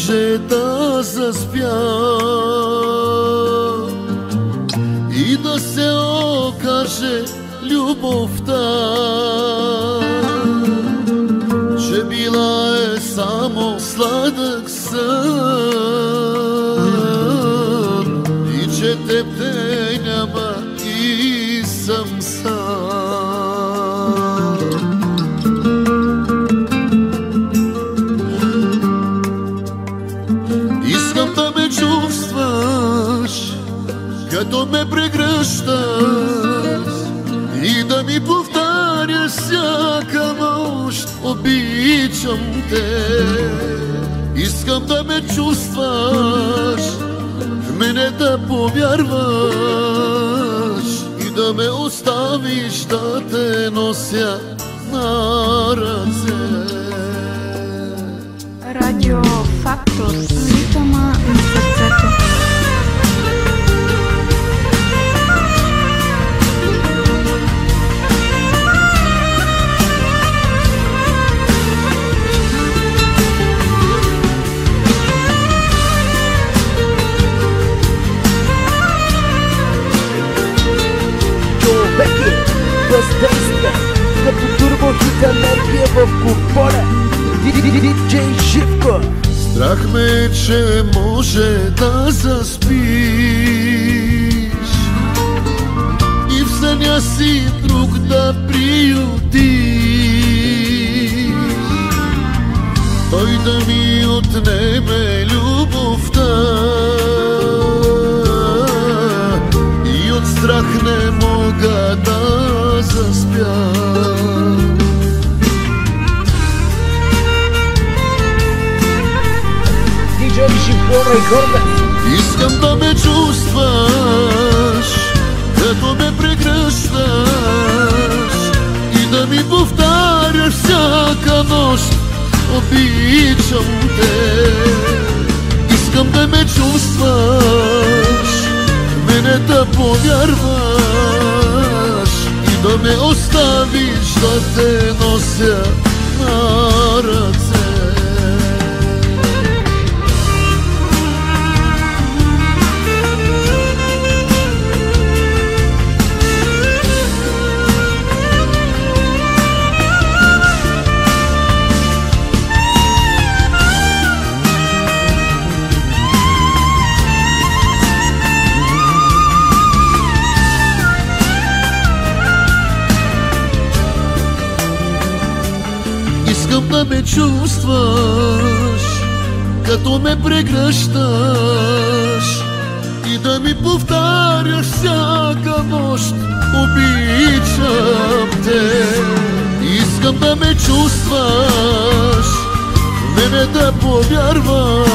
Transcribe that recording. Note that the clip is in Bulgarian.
може да заспя и да се окаже любовта, че била е само сладък сън и че теб те няма и съм сам. Искам да ме чувстваш, като ме прегръщаш и да ми повтаряш всяка нощ: обичам те. Искам да ме чувстваш, в мене да повярваш и да ме оставиш да те нося на ръце. Радио Фактор, ритъма на сърцето. Човеки, въздействие като турбохит енергия в куполя. Диджей Живко. Страх ме, че може да заспиш и в съня си друг да приютиш, той да ми отнеме любовта и от страх не мога да заспя. Искам да ме чувстваш, като ме прегръщаш и да ми повтаряш всяка нощ: обичам те. Искам да ме чувстваш, в мене да повярваш и да ме оставиш да те нося на ръце. Искам да ме чувстваш, като ме прегръщаш и да ми повтаряш всяка нощ: обичам те. Искам да ме чувстваш, в мене да повярваш